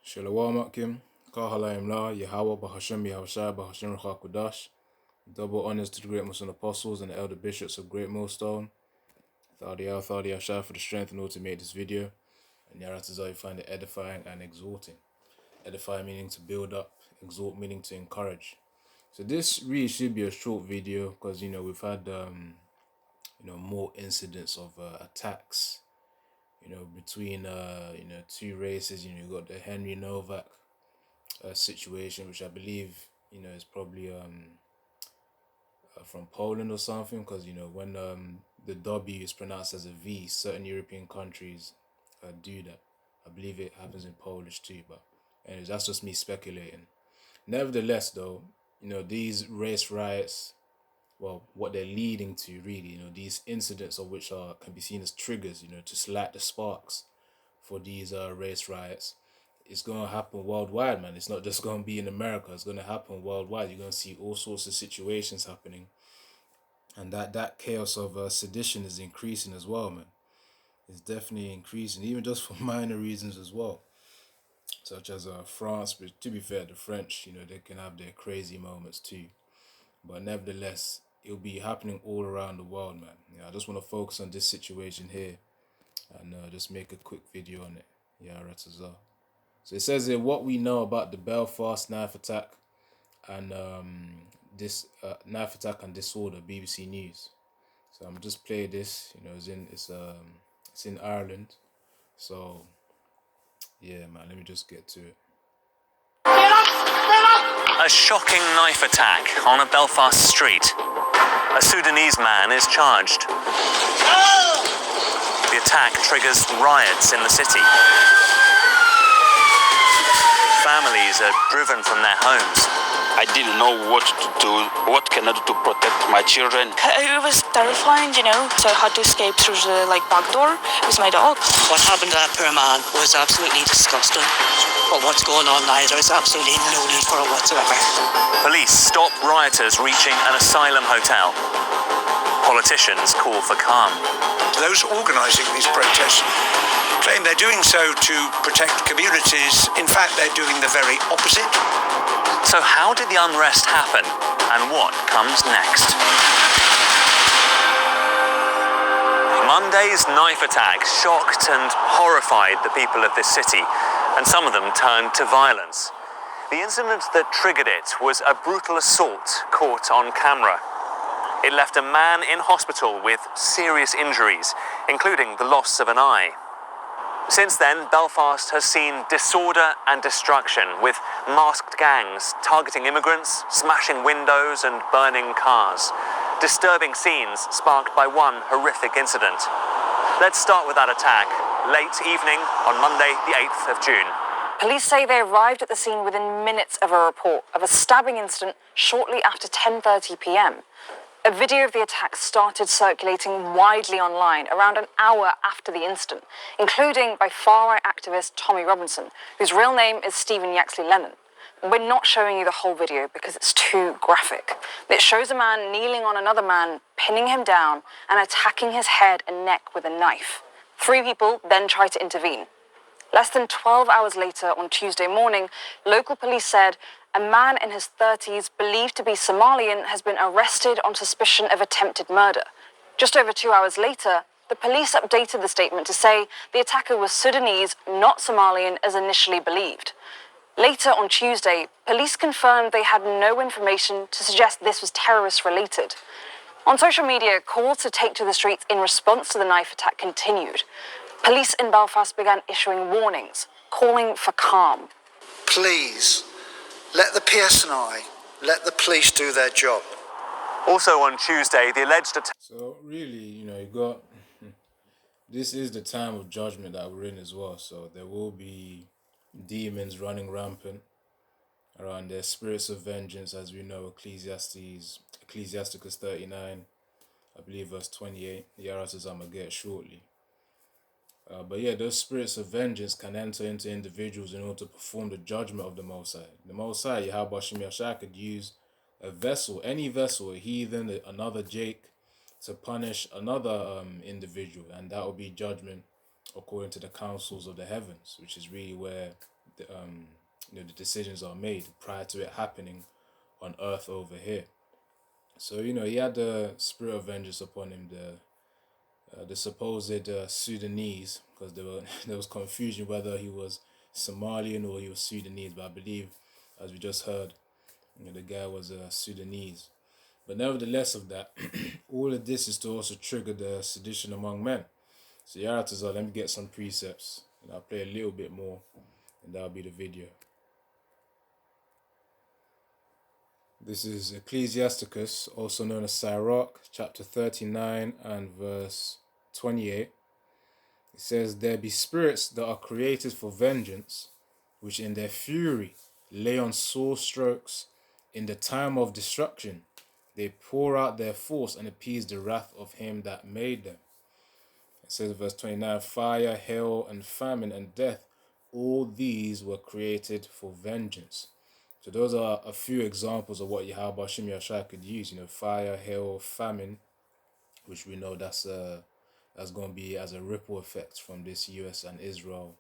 Shalom Akim, Kahalayim La, Yahweh, Bahashem, Yahushai, Bahashem Rachakudash. Double honors to the great Muslim apostles and the elder bishops of Great Millstone. Thadi Yahshai for the strength in order to make this video. And Yaratazah, you find it edifying and exhorting. Edify meaning to build up, exhort meaning to encourage. So this really should be a short video because, we've had, more incidents of attacks, between, two races. You got the Henry Novak situation, which I believe, is probably from Poland or something, because, when the W is pronounced as a V, certain European countries do that. I believe it happens in Polish too, but anyways, that's just me speculating. Nevertheless, though, these race riots, well, what they're leading to really, these incidents of which can be seen as triggers, to light the sparks for these race riots, it's going to happen worldwide, man. It's not just going to be in America. It's going to happen worldwide. You're going to see all sorts of situations happening. And that chaos of sedition is increasing as well, man. It's definitely increasing, even just for minor reasons as well. Such as France, but to be fair, the French, they can have their crazy moments too. But nevertheless, it'll be happening all around the world, man. I just want to focus on this situation here and just make a quick video on it. Ratazah. So it says here what we know about the Belfast knife attack and this knife attack and disorder, BBC News. So I'm just play this. It's in Ireland. So yeah, man, let me just get to it. A shocking knife attack on a Belfast street. A Sudanese man is charged. The attack triggers riots in the city. Families are driven from their homes. I didn't know what to do, what can I do to protect my children. It was terrifying, so I had to escape through the back door with my dog. What happened to that poor man was absolutely disgusting. But what's going on now, there is absolutely no need for it whatsoever. Police stop rioters reaching an asylum hotel. Politicians call for calm. Those organising these protests claim they're doing so to protect communities. In fact, they're doing the very opposite. So how did the unrest happen, and what comes next? Monday's knife attack shocked and horrified the people of this city, and some of them turned to violence. The incident that triggered it was a brutal assault caught on camera. It left a man in hospital with serious injuries, including the loss of an eye. Since then, Belfast has seen disorder and destruction, with masked gangs targeting immigrants, smashing windows and burning cars. Disturbing scenes sparked by one horrific incident. Let's start with that attack, late evening on Monday, the 8th of June. Police say they arrived at the scene within minutes of a report of a stabbing incident shortly after 10:30 p.m. A video of the attack started circulating widely online around an hour after the incident, including by far-right activist Tommy Robinson, whose real name is Stephen Yaxley Lennon. We're not showing you the whole video because it's too graphic. It shows a man kneeling on another man, pinning him down and attacking his head and neck with a knife. 3 people then try to intervene. Less than 12 hours later, on Tuesday morning, local police said a man in his 30s, believed to be Somalian, has been arrested on suspicion of attempted murder. Just over 2 hours later, the police updated the statement to say the attacker was Sudanese, not Somalian, as initially believed. Later on Tuesday, police confirmed they had no information to suggest this was terrorist-related. On social media, calls to take to the streets in response to the knife attack continued. Police in Belfast began issuing warnings, calling for calm. Please, let the PSNI, let the police do their job. Also on Tuesday, the alleged attack... So really, you got... This is the time of judgment that we're in as well. So there will be demons running rampant around their spirits of vengeance, as we know, Ecclesiasticus 39, I believe verse 28. Yaratazah, I'm going to get shortly. But yeah, those spirits of vengeance can enter into individuals in order to perform the judgment of the Most High. The Most High, Yahweh Shem Yashai, could use a vessel, any vessel, a heathen, another Jake, to punish another individual, and that will be judgment according to the councils of the heavens, which is really where the decisions are made prior to it happening on Earth over here. So he had the spirit of vengeance upon him. The supposed Sudanese, because there was confusion whether he was Somalian or he was Sudanese, but I believe, as we just heard, the guy was Sudanese. But nevertheless of that, all of this is to also trigger the sedition among men. So Yaratazar, let me get some precepts, and I'll play a little bit more, and that'll be the video. This is Ecclesiasticus, also known as Sirach, chapter 39 and verse 28. It says, "There be spirits that are created for vengeance, which in their fury lay on sore strokes. In the time of destruction, they pour out their force and appease the wrath of him that made them." It says in verse 29, "Fire, hail, and famine, and death, all these were created for vengeance." So those are a few examples of what Yahweh Hashem Yashai could use. Fire, hail, famine, which we know that's going to be as a ripple effect from this US and Israel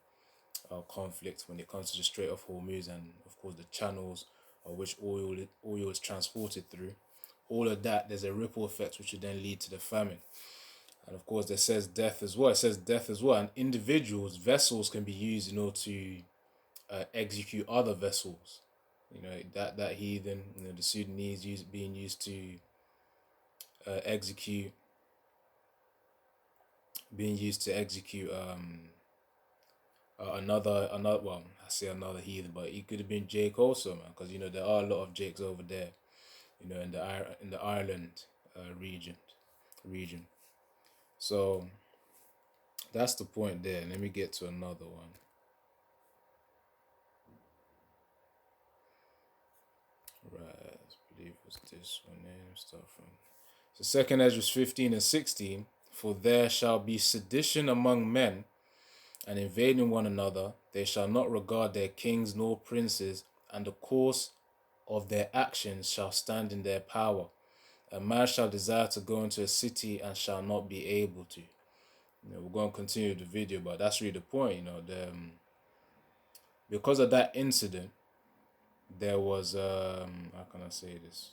conflict when it comes to the Strait of Hormuz and, of course, the channels of which oil is transported through. All of that, there's a ripple effect which would then lead to the famine. And, of course, there says death as well. It says death as well. And individuals, vessels can be used in order to execute other vessels. That heathen, the Sudanese being used to execute another well, I say another heathen, but he could have been Jake also, man, because there are a lot of Jakes over there, in the Ireland region. So that's the point there. Let me get to another one. Right, I believe it was this one. Start from so 2 Ezra 15 and 16. "For there shall be sedition among men, and invading one another. They shall not regard their kings nor princes, and the course of their actions shall stand in their power. A man shall desire to go into a city and shall not be able to." We're going to continue the video, but that's really the point. Because of that incident, there was how can I say this?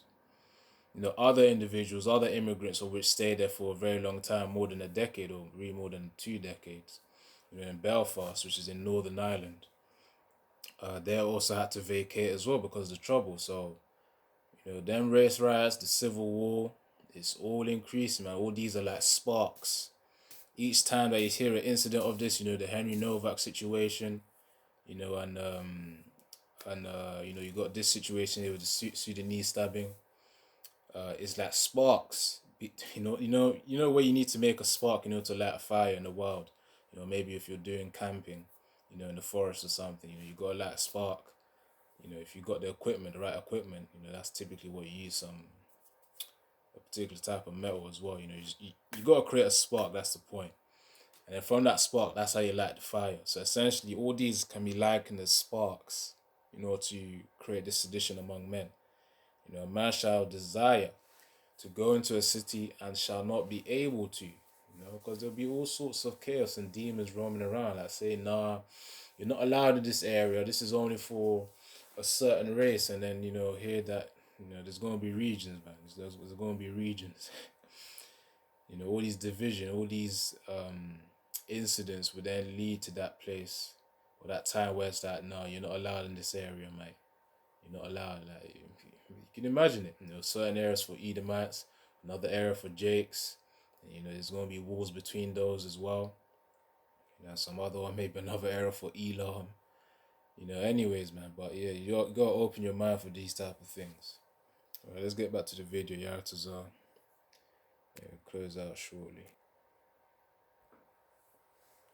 Other individuals, other immigrants, or which stayed there for a very long time, more than a decade, or really more than 2 decades. In Belfast, which is in Northern Ireland, they also had to vacate as well because of the trouble. So, them race riots, the civil war, it's all increasing, man. All these are like sparks. Each time that you hear an incident of this, the Henry Novak situation, and you got this situation here with the Sudanese stabbing. It's like sparks. Where you need to make a spark, to light a fire in the wild. Maybe if you're doing camping, in the forest or something, you got to light a spark. If you got the equipment, the right equipment, that's typically what you use, a particular type of metal as well. You got to create a spark. That's the point. And then from that spark, that's how you light the fire. So essentially, all these can be likened as sparks in order to create this sedition among men. A man shall desire to go into a city and shall not be able to, because there'll be all sorts of chaos and demons roaming around, like saying, "Nah, you're not allowed in this area. This is only for a certain race." And then, hear that, there's going to be regions, man. There's going to be regions. All these division, all these incidents would then lead to that place or that time where it's like, "No, you're not allowed in this area, mate. You're not allowed." Like, you can imagine it. Certain areas for Edomites, another area for Jakes. And, there's going to be wars between those as well. Some other one, maybe another area for Elam. Anyways, man. But yeah, you got to open your mind for these type of things. All right, let's get back to the video. Yaratazar. Close out shortly.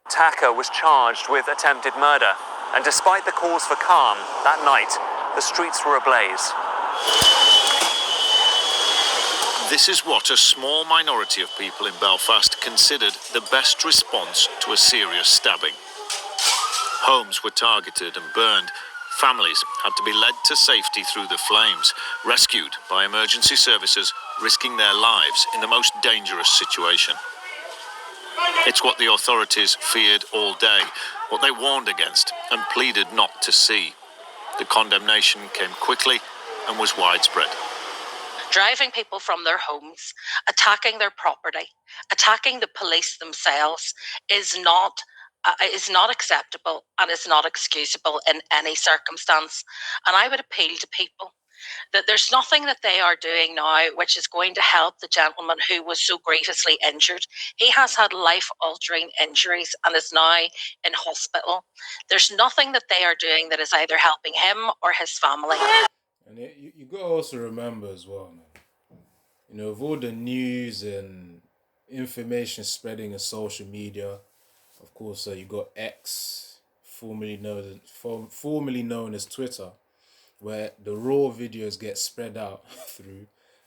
Attacker was charged with attempted murder, and despite the calls for calm, that night, the streets were ablaze. This is what a small minority of people in Belfast considered the best response to a serious stabbing. Homes were targeted and burned. Families had to be led to safety through the flames, rescued by emergency services, risking their lives in the most dangerous situation. It's what the authorities feared all day, what they warned against and pleaded not to see. The condemnation came quickly and was widespread. Driving people from their homes, attacking their property, attacking the police themselves is not acceptable and is not excusable in any circumstance. And I would appeal to people that there's nothing that they are doing now which is going to help the gentleman who was so grievously injured. He has had life-altering injuries and is now in hospital. There's nothing that they are doing that is either helping him or his family. And you got to also remember as well, man. You know, with all the news and information spreading in social media, of course, you got X, formerly known as Twitter, where the raw videos get spread out through,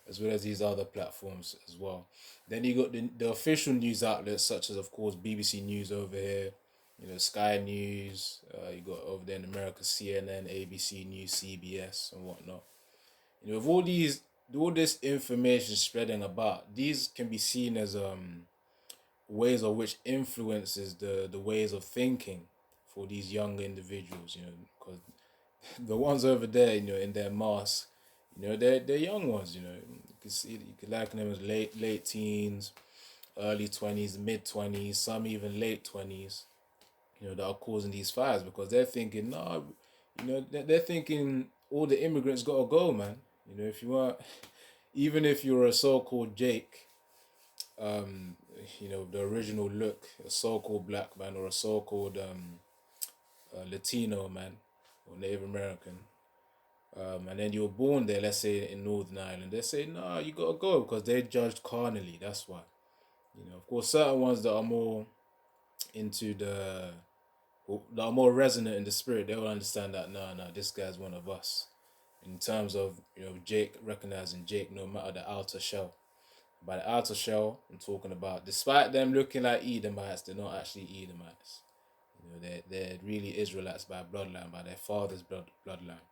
as well as these other platforms as well. Then you got the official news outlets such as, of course, BBC News over here, you know, Sky News. You got over there in America CNN, ABC News, CBS, and whatnot. You know, with all this information spreading about, these can be seen as ways of which influences the ways of thinking for these young individuals. You know, because the ones over there, you know, in their mask, you know, they're young ones. You know, you can see, you can liken them as late teens, early 20s, mid 20s, some even late 20s. You know, that are causing these fires because they're thinking, nah, you know, they're thinking all the immigrants gotta go, man. You know, if you want, even if you're a so-called Jake, um, you know, the original look, a so-called black man or a so-called Latino man or Native American, and then you were born there, let's say in Northern Ireland, they say, nah, you gotta go because they're judged carnally. That's why. You know, of course, certain ones that are more into that are more resonant in the spirit, they will understand that, nah, this guy's one of us. In terms of, you know, Jake, recognizing Jake no matter the outer shell. By the outer shell, I'm talking about, despite them looking like Edomites, they're not actually Edomites. You know, they're really Israelites by bloodline, by their father's bloodline.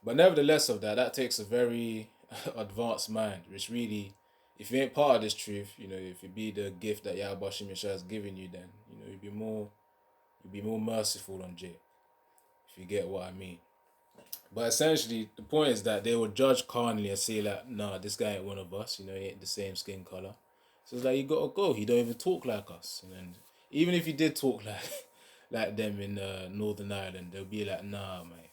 But nevertheless of that, that takes a very advanced mind, which really, if you ain't part of this truth, you know, if it be the gift that Yahweh Shem Yeshua has given you, then, you know, you'd be more merciful on Jake, if you get what I mean. But essentially, the point is that they will judge carnally and say like, nah, this guy ain't one of us. You know, he ain't the same skin color. So it's like, you gotta go. He don't even talk like us. And even if he did talk like like them in Northern Ireland, they'll be like, nah, man,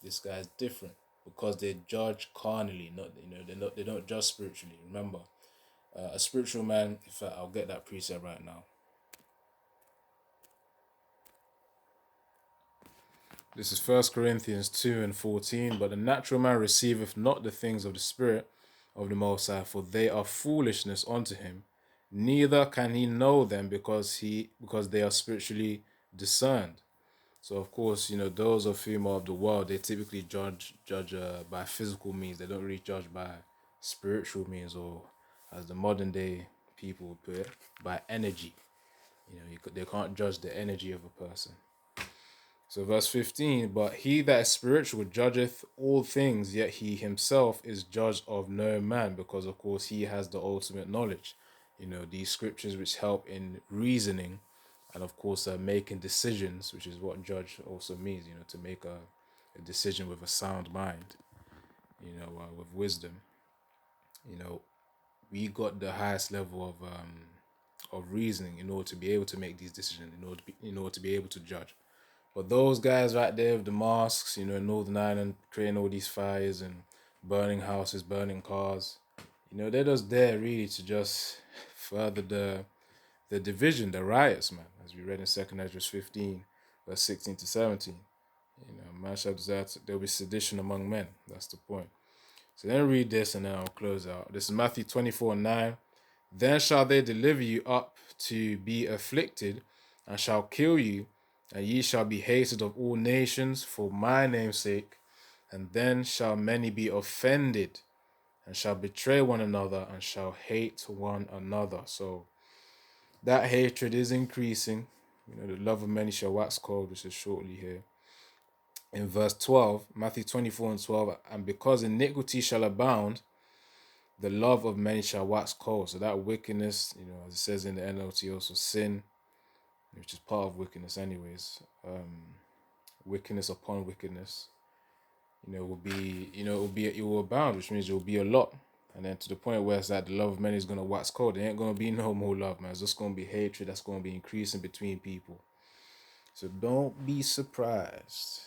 this guy's different because they judge carnally. Not, you know, they don't judge spiritually. Remember, a spiritual man. In fact, I'll get that precept right now. This is 1 Corinthians 2:14. But the natural man receiveth not the things of the Spirit of the Most High, for they are foolishness unto him. Neither can he know them because they are spiritually discerned. So of course, you know, those of whom are of the world, they typically judge by physical means. They don't really judge by spiritual means, or as the modern day people would put it, by energy. You know, they can't judge the energy of a person. So verse 15, but he that is spiritual judgeth all things, yet he himself is judged of no man, because of course he has the ultimate knowledge. You know, these scriptures which help in reasoning and of course making decisions, which is what judge also means, you know, to make a decision with a sound mind, you know, with wisdom. You know, we got the highest level of reasoning in order to be able to make these decisions, in order to be able to judge. But those guys right there with the masks, you know, in Northern Ireland, creating all these fires and burning houses, burning cars, you know, they're just there really to just further the division, the riots, man, as we read in 2 Ezra 15, verse 16 to 17. You know, man shall desire there'll be sedition among men. That's the point. So then read this and then I'll close out. This is Matthew 24:9. Then shall they deliver you up to be afflicted, and shall kill you, and ye shall be hated of all nations for my name's sake. And then shall many be offended, and shall betray one another, and shall hate one another. So that hatred is increasing. You know, the love of many shall wax cold, which is shortly here. In verse 12, Matthew 24:12, and because iniquity shall abound, the love of many shall wax cold. So that wickedness, you know, as it says in the NLT, also sin, which is part of wickedness anyways, wickedness upon wickedness, you know, will be, you know, it will abound, which means it will be a lot. And then to the point where it's that the love of many is going to wax cold. There ain't going to be no more love, man. It's just going to be hatred that's going to be increasing between people. So don't be surprised.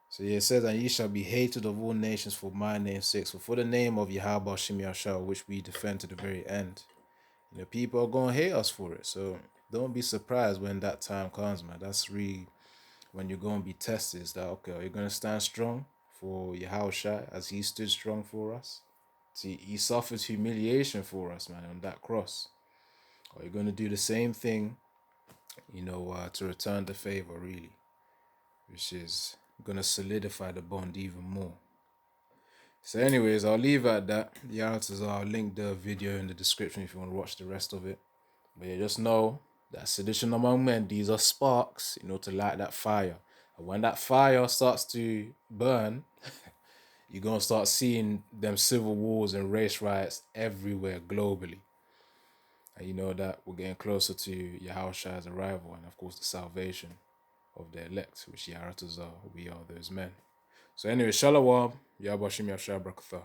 So yeah, it says, and ye shall be hated of all nations for my name's sake. So for the name of Yahweh Shem Yahshua, which we defend to the very end, you know, people are going to hate us for it. So don't be surprised when that time comes, man. That's really when you're going to be tested. Is that, okay, are you going to stand strong for Yahushua as he stood strong for us? See, he suffered humiliation for us, man, on that cross. Are you going to do the same thing, you know, to return the favor, really? Which is going to solidify the bond even more. So anyways, I'll leave it at that. I'll link the video in the description if you want to watch the rest of it. But yeah, just know that sedition among men, these are sparks, you know, to light that fire. And when that fire starts to burn, you're going to start seeing them civil wars and race riots everywhere globally. And you know that we're getting closer to Yahushua's arrival and, of course, the salvation of the elect, which Yaratas are. We are those men. So anyway, Shalom, Yahweh Shem Yahshua Barakatah.